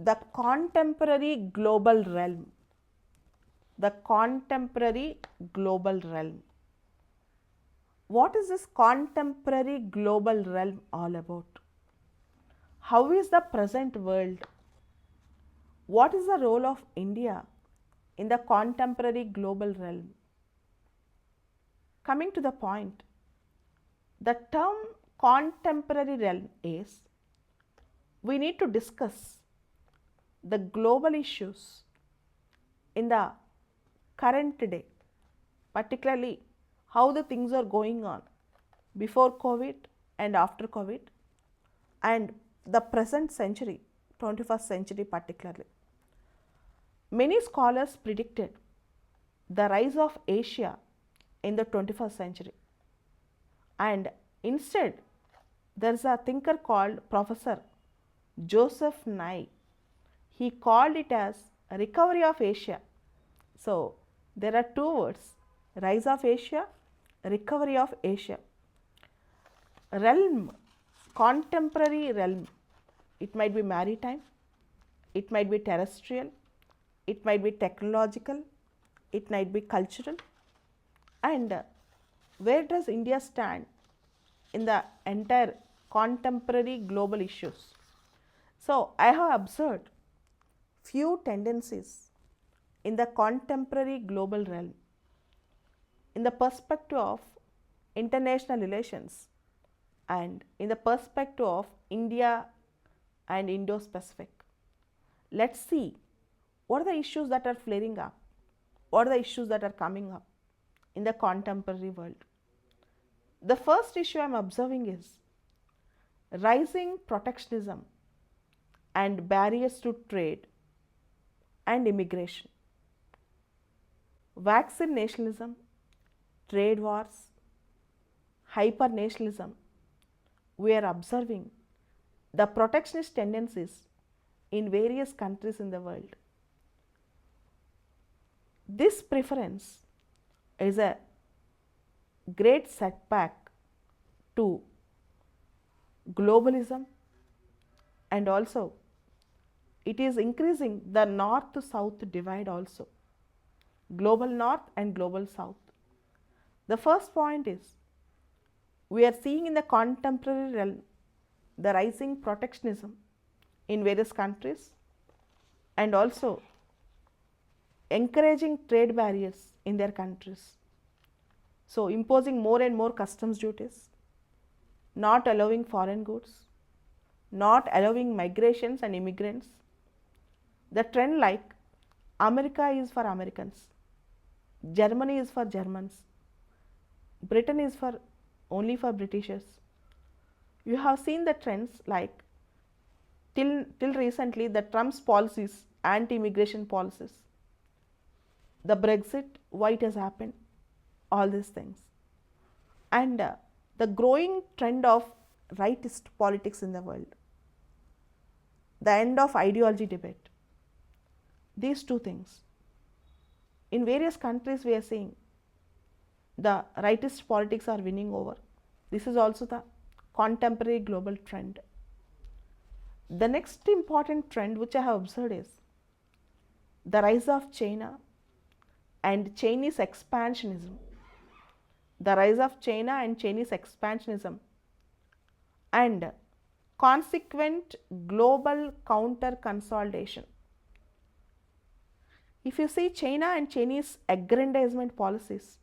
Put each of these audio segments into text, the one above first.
the contemporary global realm. The contemporary global realm. What is this contemporary global realm all about? How is the present world? What is the role of India in the contemporary global realm? Coming to the point, the term contemporary realm is we need to discuss the global issues in the current day, particularly how the things are going on before COVID and after COVID, and the present century, 21st century particularly. Many scholars predicted the rise of Asia in the 21st century, and instead there is a thinker called Professor Joseph Nye. He called it as recovery of Asia. So there are two words, rise of Asia, recovery of Asia. Realm, contemporary realm, it might be maritime, it might be terrestrial, it might be technological, it might be cultural. And where does India stand in the entire contemporary global issues? So I have observed few tendencies in the contemporary global realm in the perspective of international relations and in the perspective of India and Indo-Pacific. Let's see what are the issues that are flaring up, what are the issues that are coming up in the contemporary world. The first issue I am observing is rising protectionism and barriers to trade and immigration. Vaccine nationalism, trade wars, hyper nationalism, we are observing the protectionist tendencies in various countries in the world. This preference is a great setback to globalism, and also it is increasing the north to south divide also, global north and global south. The first point is we are seeing in the contemporary realm the rising protectionism in various countries and also encouraging trade barriers in their countries. So imposing more and more customs duties, not allowing foreign goods, not allowing migrations and immigrants. The trend like America is for Americans, Germany is for Germans, Britain is for only for Britishers. You have seen the trends like till recently the Trump's policies, anti-immigration policies, the Brexit, why it has happened, all these things, and the growing trend of rightist politics in the world, the end of ideology debate. These two things. In various countries we are seeing the rightist politics are winning over. This is also the contemporary global trend. The next important trend which I have observed is the rise of China and Chinese expansionism. The rise of China and Chinese expansionism and consequent global counter consolidation. If you see China and Chinese aggrandizement policies,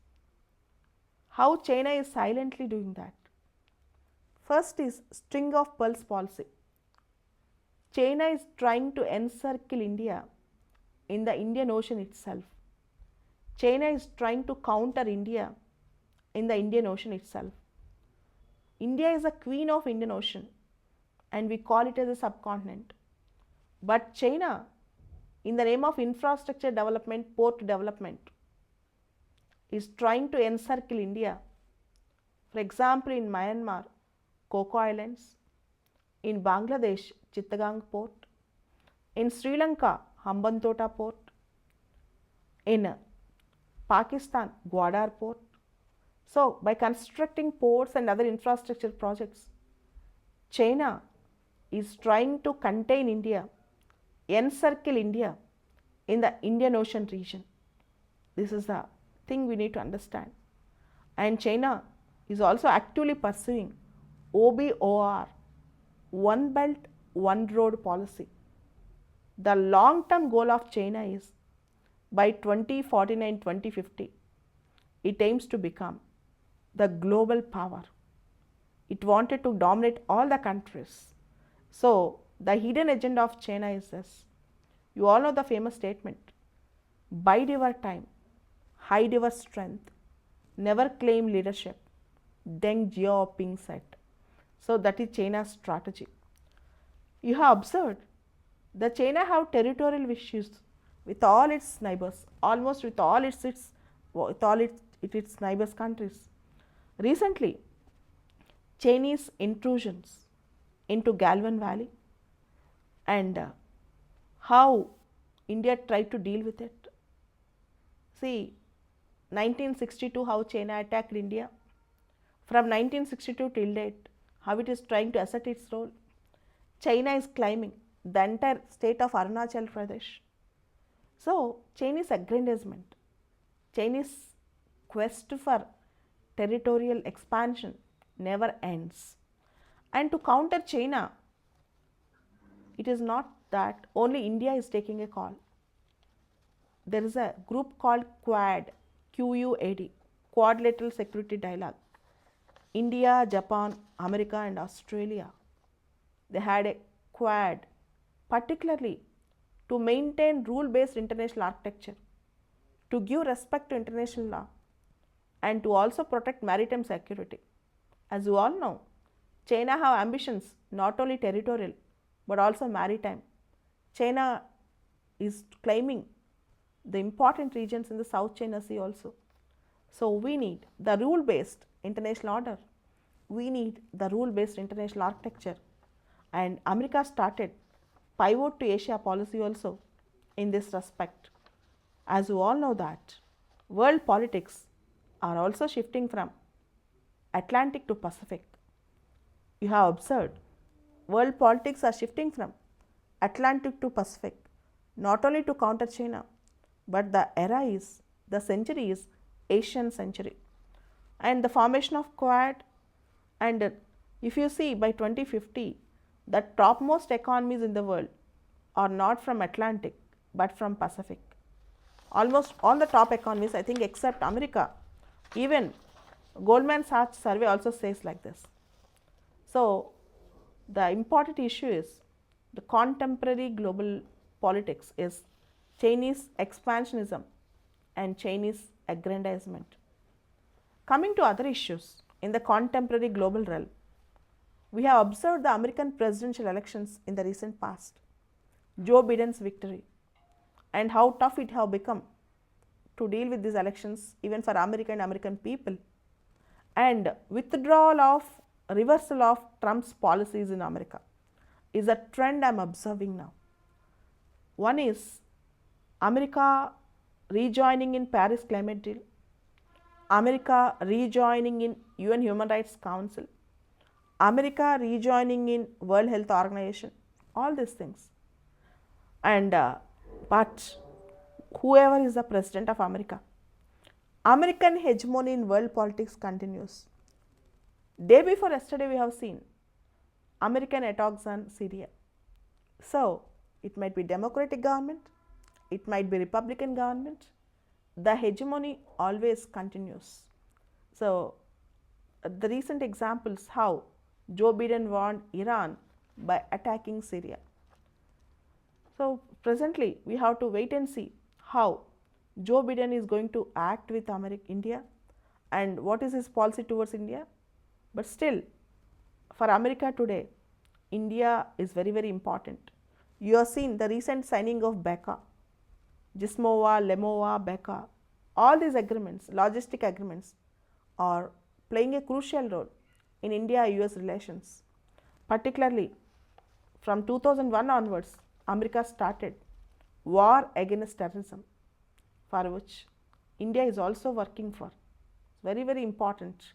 how China is silently doing that. First is string of pearls policy. China is trying to encircle India in the Indian Ocean itself. China is trying to counter India in the Indian Ocean itself. India is a queen of Indian Ocean and we call it as a subcontinent. But China, in the name of infrastructure development, port development, is trying to encircle India. For example, in Myanmar, Coco Islands, in Bangladesh, Chittagong port, in Sri Lanka, Hambantota port, in Pakistan, Gwadar port. So, by constructing ports and other infrastructure projects, China is trying to contain India encircle India in the Indian Ocean region. This is the thing we need to understand. And China is also actively pursuing OBOR, One Belt, One Road policy. The long-term goal of China is by 2049-2050, it aims to become the global power. It wanted to dominate all the countries. So the hidden agenda of China is this. You all know the famous statement, bide your time, hide your strength, never claim leadership, Deng Xiaoping said. So that is China's strategy. You have observed that China have territorial issues with all its neighbors, almost with all its neighbors countries. Recently, Chinese intrusions into Galwan Valley and how India tried to deal with it. See, 1962 how China attacked India. From 1962 till date, how it is trying to assert its role. China is claiming the entire state of Arunachal Pradesh. So, Chinese aggrandizement, Chinese quest for territorial expansion never ends. And to counter China, it is not that only India is taking a call. There is a group called Quad, QUAD, Quadrilateral Security Dialogue. India, Japan, America and Australia, they had a Quad, particularly to maintain rule-based international architecture, to give respect to international law, and to also protect maritime security. As you all know, China have ambitions not only territorial but also maritime. China is claiming the important regions in the South China Sea also. So we need the rule-based international order. We need the rule-based international architecture. And America started pivot to Asia policy also in this respect. As you all know that world politics are also shifting from Atlantic to Pacific. You have observed world politics are shifting from Atlantic to Pacific, not only to counter China, but the century is Asian century. And the formation of Quad, and if you see by 2050, the topmost economies in the world are not from Atlantic but from Pacific. Almost all the top economies, I think except America, even Goldman Sachs survey also says like this. So the important issue is the contemporary global politics is Chinese expansionism and Chinese aggrandizement. Coming to other issues in the contemporary global realm, we have observed the American presidential elections in the recent past, Joe Biden's victory, and how tough it have become to deal with these elections even for America and American people, and reversal of Trump's policies in America is a trend I am observing now. One is America rejoining in Paris Climate Deal, America rejoining in UN Human Rights Council, America rejoining in World Health Organization, all these things. And but whoever is the president of America, American hegemony in world politics continues. Day before yesterday we have seen American attacks on Syria. So it might be Democratic government, it might be Republican government, the hegemony always continues. So the recent examples how Joe Biden warned Iran by attacking Syria. So presently we have to wait and see how Joe Biden is going to act with India and what is his policy towards India. But still, for America today, India is very, very important. You have seen the recent signing of BECA, Gismova, Lemova, BECA, all these agreements, logistic agreements, are playing a crucial role in India-US relations. Particularly from 2001 onwards, America started war against terrorism, for which India is also working for. Very, very important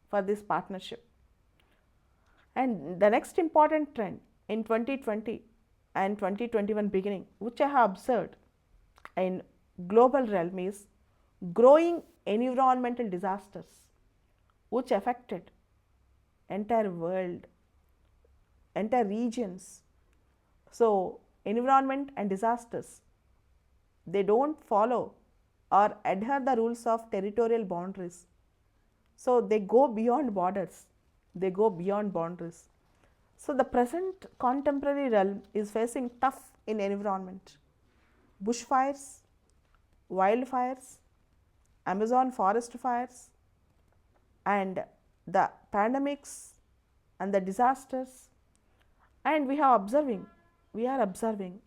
for this partnership. And the next important trend in 2020 and 2021 beginning, which I have observed in global realm, is growing environmental disasters which affected entire world, entire regions. So environment and disasters, they don't follow or adhere the rules of territorial boundaries. So they go beyond borders, they go beyond boundaries. So the present contemporary realm is facing tough in environment. Bushfires, wildfires, Amazon forest fires, and the pandemics and the disasters. And we are observing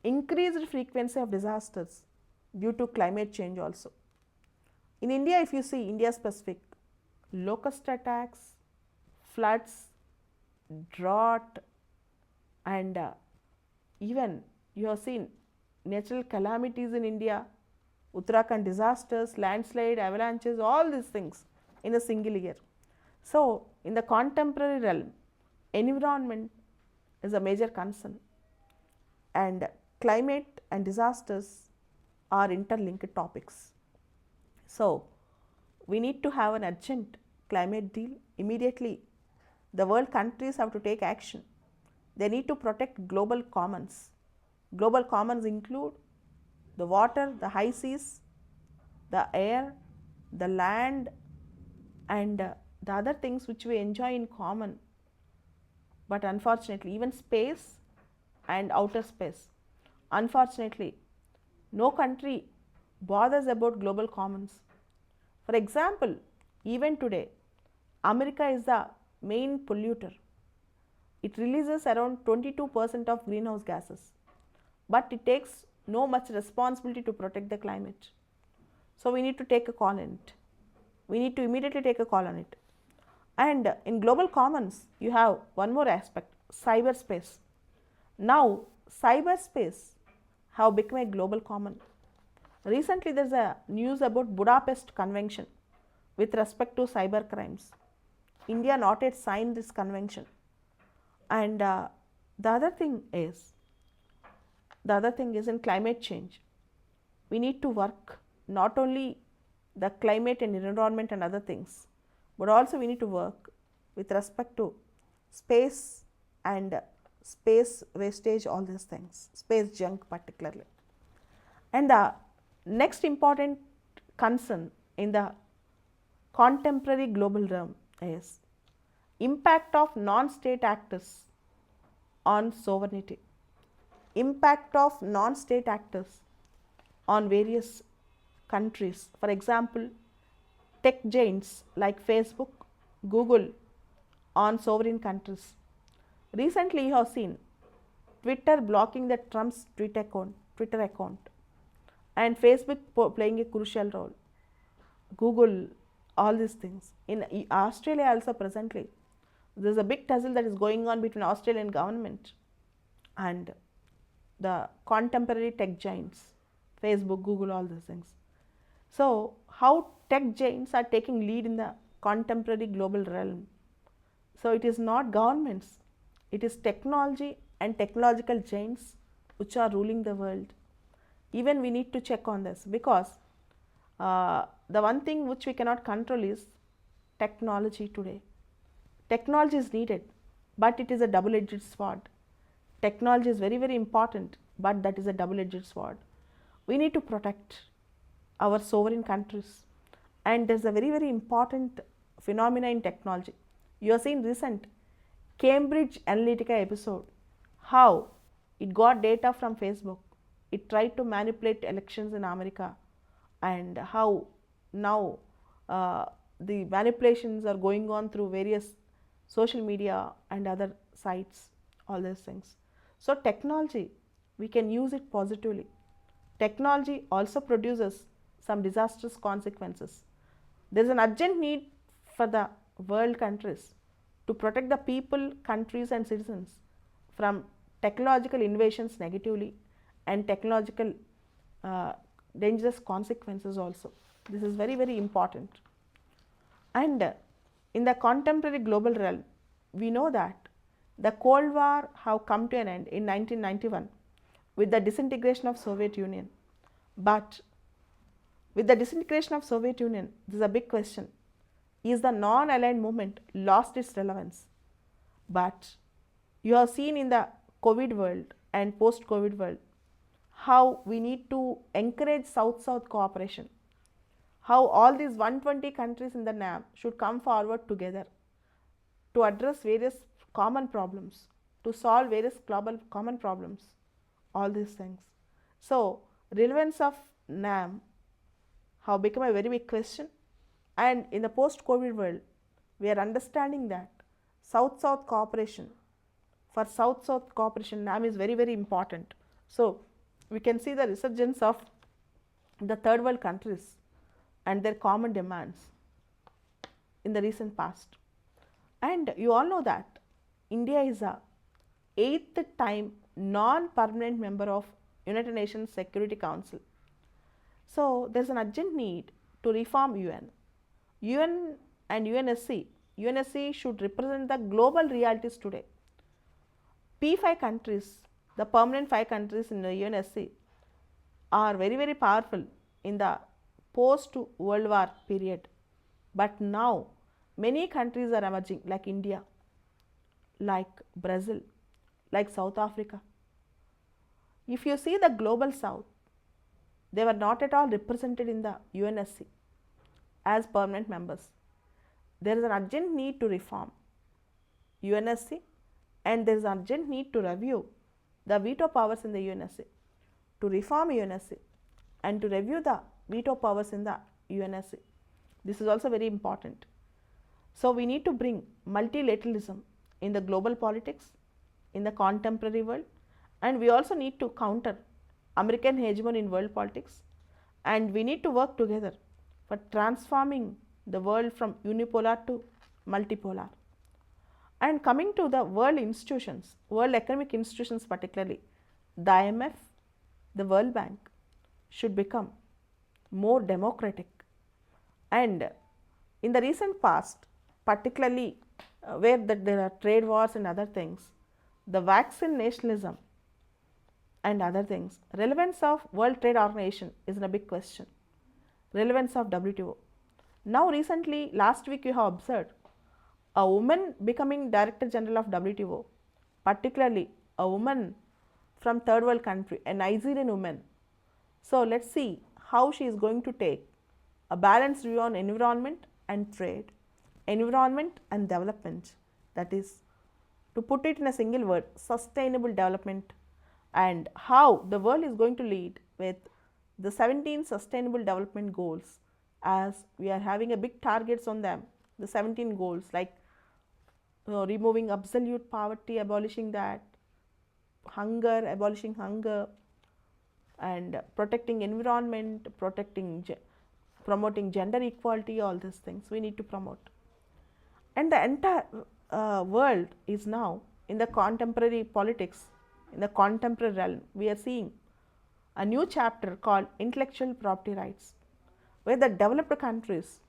increased frequency of disasters due to climate change also. In India, if you see India specific, locust attacks, floods, drought, and even you have seen natural calamities in India, Uttarakhand disasters, landslide, avalanches, all these things in a single year. So in the contemporary realm, environment is a major concern, and climate and disasters are interlinked topics. So we need to have an urgent climate deal immediately. The world countries have to take action. They need to protect global commons. Global commons include the water, the high seas, the air, the land, and the other things which we enjoy in common. But unfortunately, even space and outer space, unfortunately, no country bothers about global commons. For example, even today, America is the main polluter. It releases around 22% of greenhouse gases, but it takes no much responsibility to protect the climate. So we need to take a call on it. We need to immediately take a call on it. And in global commons, you have one more aspect, cyberspace. Now, cyberspace have become a global common. Recently, there is a news about Budapest Convention with respect to cyber crimes. India not yet signed this convention. And the other thing is in climate change. We need to work not only the climate and environment and other things, but also we need to work with respect to space and space wastage, all these things, space junk particularly. And the next important concern in the contemporary global realm is impact of non-state actors on sovereignty, impact of non-state actors on various countries. For example, tech giants like Facebook, Google on sovereign countries. Recently, you have seen Twitter blocking the Trump's Twitter account, and Facebook playing a crucial role. Google, all these things. In Australia also presently, there is a big tussle that is going on between Australian government and the contemporary tech giants, Facebook, Google, all these things. So how tech giants are taking lead in the contemporary global realm. So it is not governments, it is technology and technological giants which are ruling the world. Even we need to check on this, because the one thing which we cannot control is technology today. Technology is needed, but it is a double-edged sword. Technology is very, very important, but that is a double-edged sword. We need to protect our sovereign countries, and there is a very, very important phenomena in technology. You have seen recent Cambridge Analytica episode, how it got data from Facebook, it tried to manipulate elections in America, and how now the manipulations are going on through various social media and other sites, all these things. So technology, we can use it positively. Technology also produces some disastrous consequences. There is an urgent need for the world countries to protect the people, countries and citizens from technological innovations negatively and technological dangerous consequences also. This is very, very important. And in the contemporary global realm, we know that The Cold War have come to an end in 1991 with the disintegration of Soviet Union. But with the disintegration of Soviet Union, this is a big question. Is the non-aligned movement lost its relevance? But you have seen in the COVID world and post-COVID world how we need to encourage South-South cooperation, how all these 120 countries in the NAM should come forward together to address various common problems, to solve various global common problems, all these things. So, relevance of NAM have become a very big question, and in the post-COVID world, we are understanding that South-South cooperation, for South-South cooperation, NAM is very, very important. So, we can see the resurgence of the third world countries and their common demands in the recent past. And you all know that India is a 8th time non-permanent member of United Nations Security Council. So, there is an urgent need to reform UN. UN and UNSC should represent the global realities today. P5 countries, the permanent 5 countries in the UNSC, are very, very powerful in the post-World War period. But now, many countries are emerging like India, like Brazil, like South Africa. If you see the global South, they were not at all represented in the UNSC as permanent members. There is an urgent need to reform UNSC, and there is an urgent need to review the veto powers in the UNSC, to reform UNSC and to review the veto powers in the UNSC. This is also very important. So, we need to bring multilateralism in the global politics, in the contemporary world, and we also need to counter American hegemony in world politics, and we need to work together for transforming the world from unipolar to multipolar. And coming to the world institutions, world economic institutions particularly, the IMF, the World Bank should become more democratic. And in the recent past, particularly where there are trade wars and other things, the vaccine nationalism and other things, relevance of World Trade Organization is a big question, relevance of WTO. Now recently, last week you have observed a woman becoming Director General of WTO, particularly a woman from third world country, a Nigerian woman. So, let us see how she is going to take a balanced view on environment and trade, environment and development, that is, to put it in a single word, sustainable development, and how the world is going to lead with the 17 sustainable development goals, as we are having a big targets on them, the 17 goals like removing absolute poverty, abolishing that, hunger, abolishing hunger, and protecting environment, promoting gender equality, all these things we need to promote. And the entire world is now in the contemporary politics, in the contemporary realm, we are seeing a new chapter called intellectual property rights, where the developed countries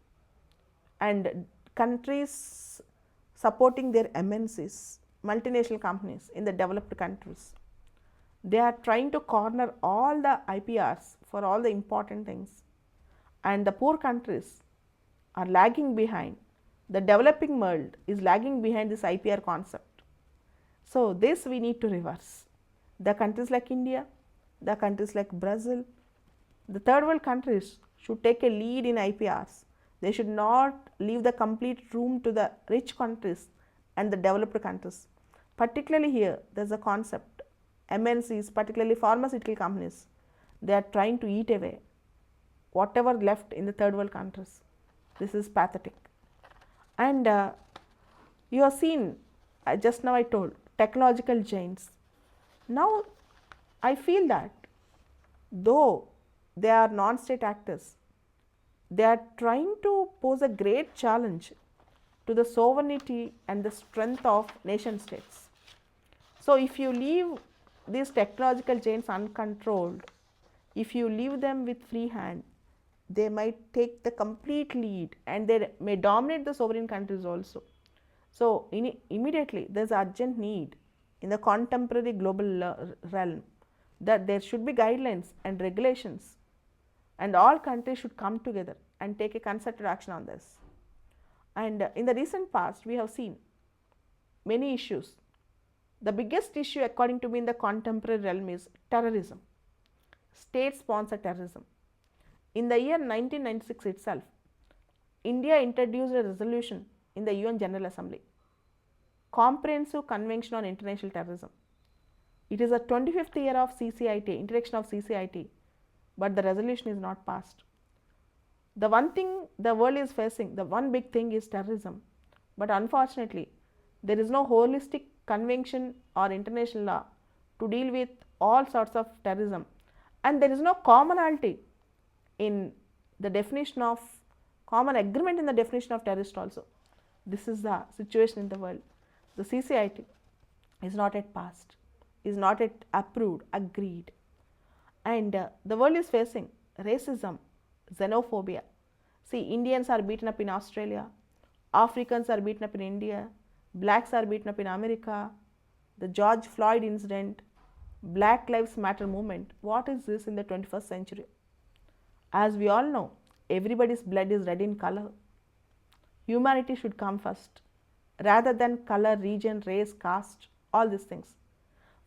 and countries supporting their MNCs, multinational companies in the developed countries, they are trying to corner all the IPRs for all the important things, and the poor countries are lagging behind. The developing world is lagging behind this IPR concept. So, this we need to reverse. The countries like India, the countries like Brazil, the third world countries should take a lead in IPRs. They should not leave the complete room to the rich countries and the developed countries. Particularly here, there is a concept, MNCs, particularly pharmaceutical companies, they are trying to eat away whatever left in the third world countries. This is pathetic. And you have seen, just now I told, technological giants. Now, I feel that though they are non-state actors, they are trying to pose a great challenge to the sovereignty and the strength of nation states. So, if you leave these technological giants uncontrolled, if you leave them with free hand, they might take the complete lead and they may dominate the sovereign countries also. So immediately there is urgent need in the contemporary global realm that there should be guidelines and regulations, and all countries should come together and take a concerted action on this. And in the recent past, we have seen many issues. The biggest issue, according to me, in the contemporary realm is terrorism, state sponsored terrorism. In the year 1996 itself, India introduced a resolution in the UN General Assembly, Comprehensive Convention on International Terrorism. It is the 25th year of CCIT, introduction of CCIT, but the resolution is not passed. The one thing the world is facing, the one big thing is terrorism, but unfortunately, there is no holistic convention or international law to deal with all sorts of terrorism, and there is no commonality in the definition of common agreement in the definition of terrorist also. This is the situation in the world. The CCIT is not yet passed, is not yet approved, agreed, and the world is facing racism, xenophobia. See, Indians are beaten up in Australia, Africans are beaten up in India, blacks are beaten up in America, the George Floyd incident, Black Lives Matter movement. What is this in the 21st century? As we all know, everybody's blood is red in color. Humanity should come first, rather than color, region, race, caste, all these things.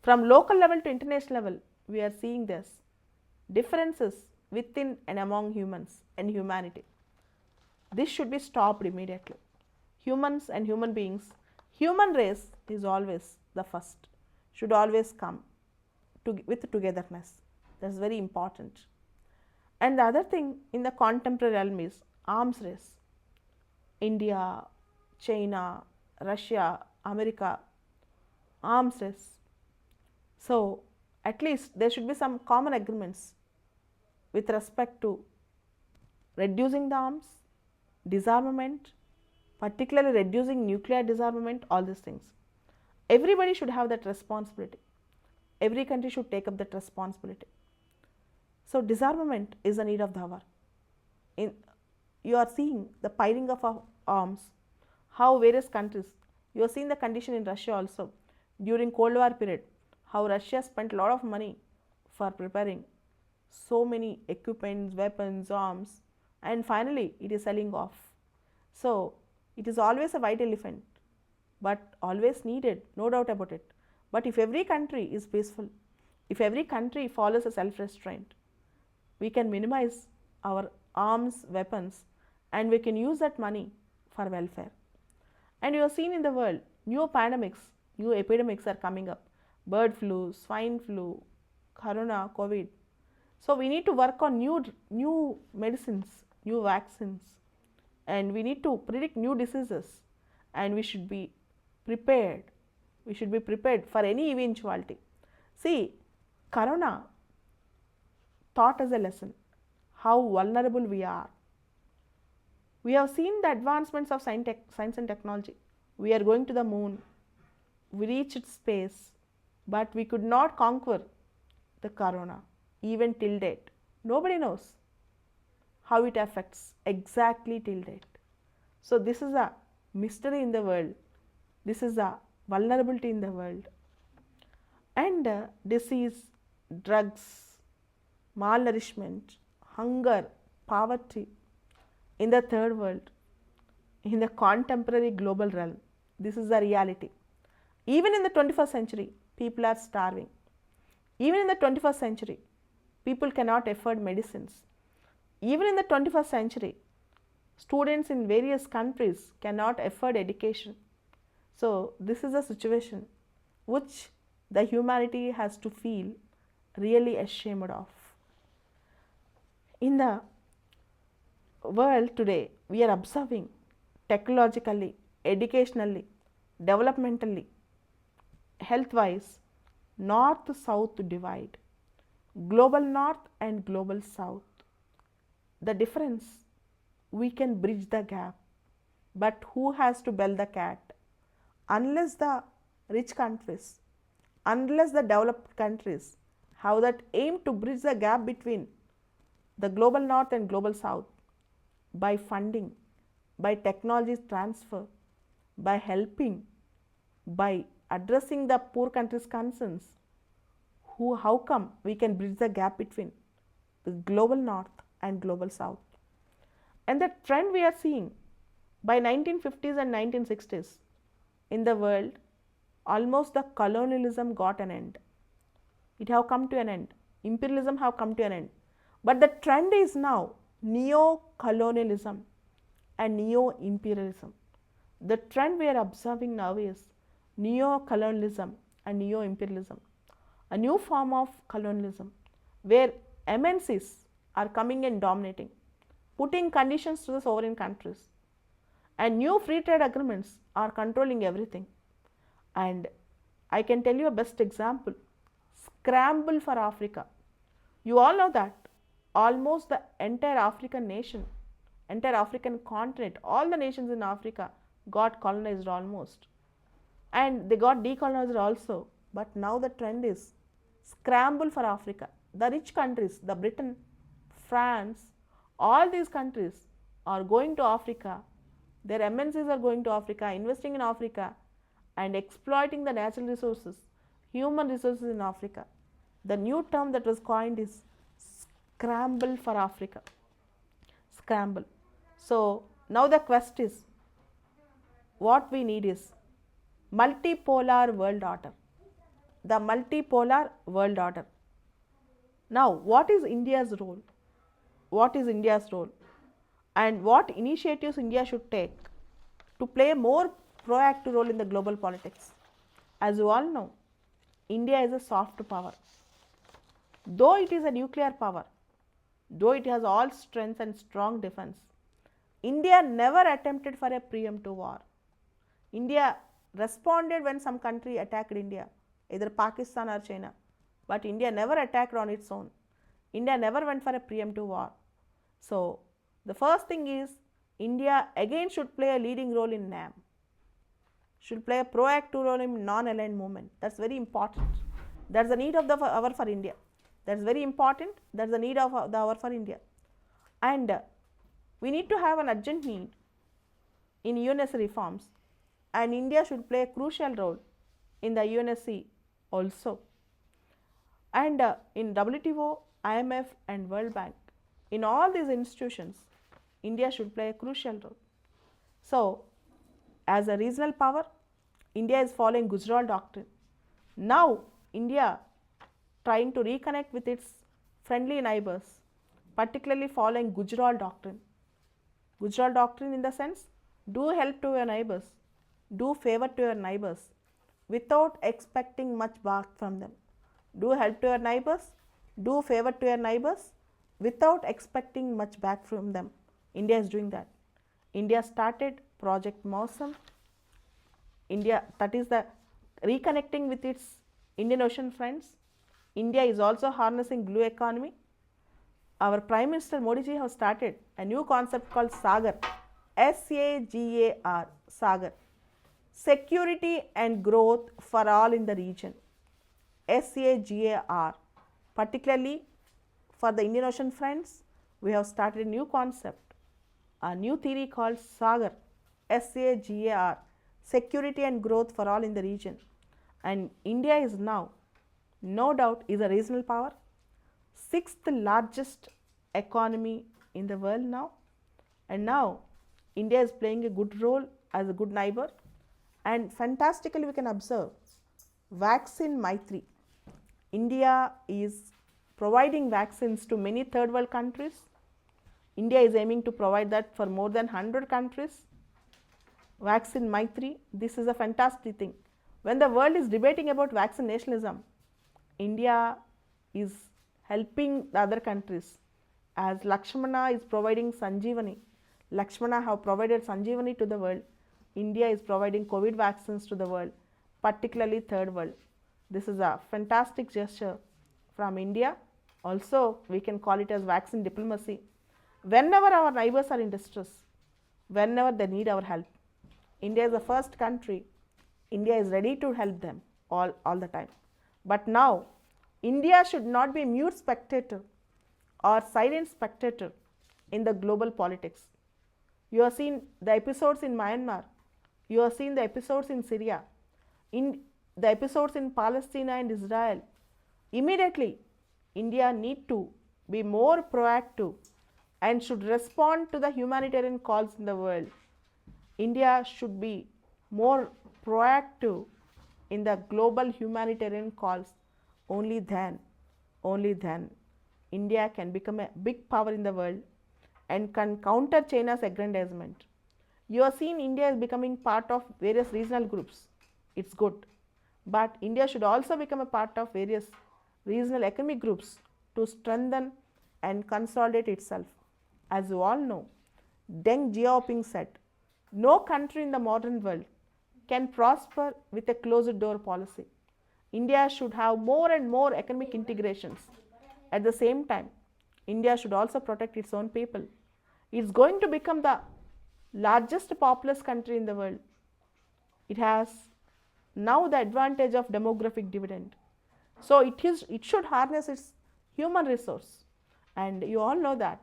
From local level to international level, we are seeing this differences within and among humans and humanity. This should be stopped immediately. Humans and human beings, human race is always the first, should always come with togetherness. That's very important. And the other thing in the contemporary realm is arms race. India, China, Russia, America, arms race. So at least there should be some common agreements with respect to reducing the arms, disarmament, particularly reducing nuclear disarmament, all these things. Everybody should have that responsibility. Every country should take up that responsibility. So disarmament is a need of the hour. You are seeing the piling of arms, how various countries, you have seen the condition in Russia also during Cold War period, how Russia spent a lot of money for preparing so many equipments, weapons, arms, and finally it is selling off. So it is always a white elephant, but always needed, no doubt about it. But if every country is peaceful, if every country follows a self-restraint, we can minimize our arms, weapons, and we can use that money for welfare. And you have seen in the world, new pandemics, new epidemics are coming up. Bird flu, swine flu, corona, COVID. So we need to work on new medicines, new vaccines, and we need to predict new diseases, and we should be prepared. We should be prepared for any eventuality. See, corona taught us a lesson, how vulnerable we are. We have seen the advancements of science and technology. We are going to the moon, we reached space, but we could not conquer the corona even till date. Nobody knows how it affects exactly till date. So this is a mystery in the world. This is a vulnerability in the world. And disease, drugs, malnourishment, hunger, poverty in the third world, in the contemporary global realm, this is the reality. Even in the 21st century, people are starving. Even in the 21st century, people cannot afford medicines. Even in the 21st century, students in various countries cannot afford education. So this is a situation which the humanity has to feel really ashamed of. In the world today, we are observing technologically, educationally, developmentally, health-wise, north-south divide, global north and global south. The difference, we can bridge the gap, but who has to bell the cat? Unless the rich countries, unless the developed countries have that aim to bridge the gap between the global north and global south by funding, by technology transfer, by helping, by addressing the poor countries' concerns, how come we can bridge the gap between the global north and global south. And the trend we are seeing by 1950s and 1960s in the world, almost the colonialism got an end. It have come to an end. Imperialism have come to an end. But the trend is now neo-colonialism and neo-imperialism. The trend we are observing now is neo-colonialism and neo-imperialism, a new form of colonialism where MNCs are coming and dominating, putting conditions to the sovereign countries, and new free trade agreements are controlling everything. And I can tell you a best example, Scramble for Africa. You all know that almost the entire African nation, entire African continent, all the nations in Africa got colonized almost, and they got decolonized also. But now the trend is Scramble for Africa. The rich countries, the Britain, France, all these countries are going to Africa. Their MNCs are going to Africa, investing in Africa and exploiting the natural resources, human resources in Africa. The new term that was coined is Scramble for Africa. Scramble. So now the quest is, what we need is multipolar world order. The multipolar world order. Now, what is India's role? What is India's role? And what initiatives India should take to play a more proactive role in the global politics? As you all know, India is a soft power. Though it is a nuclear power, though it has all strengths and strong defense, India never attempted for a preemptive war. India responded when some country attacked India, either Pakistan or China, but India never attacked on its own. India never went for a preemptive war. So the first thing is, India again should play a leading role in NAM, should play a proactive role in non-aligned movement. That's very important. That's the need of the hour for India. That's very important. That's the need of the hour for India. And we need to have an urgent need in UNSC reforms, and India should play a crucial role in the UNSC also. And in WTO, IMF and World Bank, in all these institutions, India should play a crucial role. So, as a regional power, India is following Gujarat doctrine. Now, India trying to reconnect with its friendly neighbors, particularly following Gujarat doctrine. Gujarat doctrine in the sense, do help to your neighbors, do favor to your neighbors without expecting much back from them. Do help to your neighbors, do favor to your neighbors without expecting much back from them. India is doing that. India started Project Mawsum. India, that is the reconnecting with its Indian Ocean friends. India is also harnessing blue economy. Our Prime Minister Modi ji has started a new concept called Sagar, SAGAR, Sagar, security and growth for all in the region. SAGAR, particularly for the Indian Ocean friends, we have started a new concept, a new theory called Sagar, SAGAR, security and growth for all in the region. And India is now, no doubt, is a regional power, sixth largest economy in the world now. And now India is playing a good role as a good neighbor. And fantastically we can observe vaccine Maitri. India is providing vaccines to many third world countries. India is aiming to provide that for more than 100 countries. Vaccine Maitri, this is a fantastic thing. When the world is debating about vaccine nationalism, India is helping the other countries. As Lakshmana is providing Sanjeevani, Lakshmana have provided Sanjeevani to the world, India is providing COVID vaccines to the world, particularly third world. This is a fantastic gesture from India. Also, we can call it as vaccine diplomacy. Whenever our neighbors are in distress, whenever they need our help, India is the first country. India is ready to help them all the time. But now, India should not be a mute spectator or silent spectator in the global politics. You have seen the episodes in Myanmar. You have seen the episodes in Syria, in the episodes in Palestine and Israel. Immediately, India need to be more proactive and should respond to the humanitarian calls in the world. India should be more proactive in the global humanitarian calls. Only then India can become a big power in the world and can counter China's aggrandizement. You have seen India is becoming part of various regional groups. It's good. But India should also become a part of various regional economic groups to strengthen and consolidate itself. As you all know, Deng Xiaoping said, no country in the modern world can prosper with a closed door policy. India should have more and more economic integrations. At the same time, India should also protect its own people. It's going to become the largest populous country in the world. It has now the advantage of demographic dividend. So it should harness its human resource. And you all know that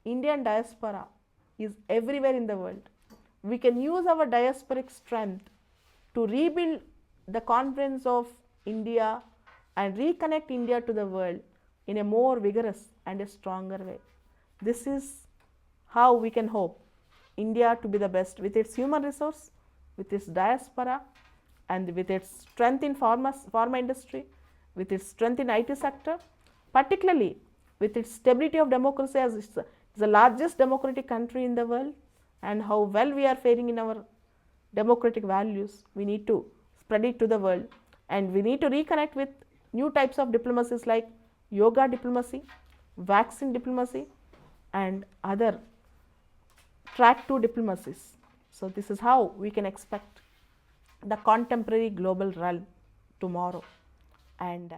Indian diaspora is everywhere in the world. We can use our diasporic strength to rebuild the confidence of India and reconnect India to the world in a more vigorous and a stronger way. This is how we can hope India to be the best with its human resource, with its diaspora, and with its strength in pharma industry, with its strength in IT sector, particularly with its stability of democracy as it's the largest democratic country in the world, and how well we are faring in our democratic values. We need to spread it to the world, and we need to reconnect with new types of diplomacies like yoga diplomacy, vaccine diplomacy, and other track 2 diplomacies. So this is how we can expect the contemporary global realm tomorrow. And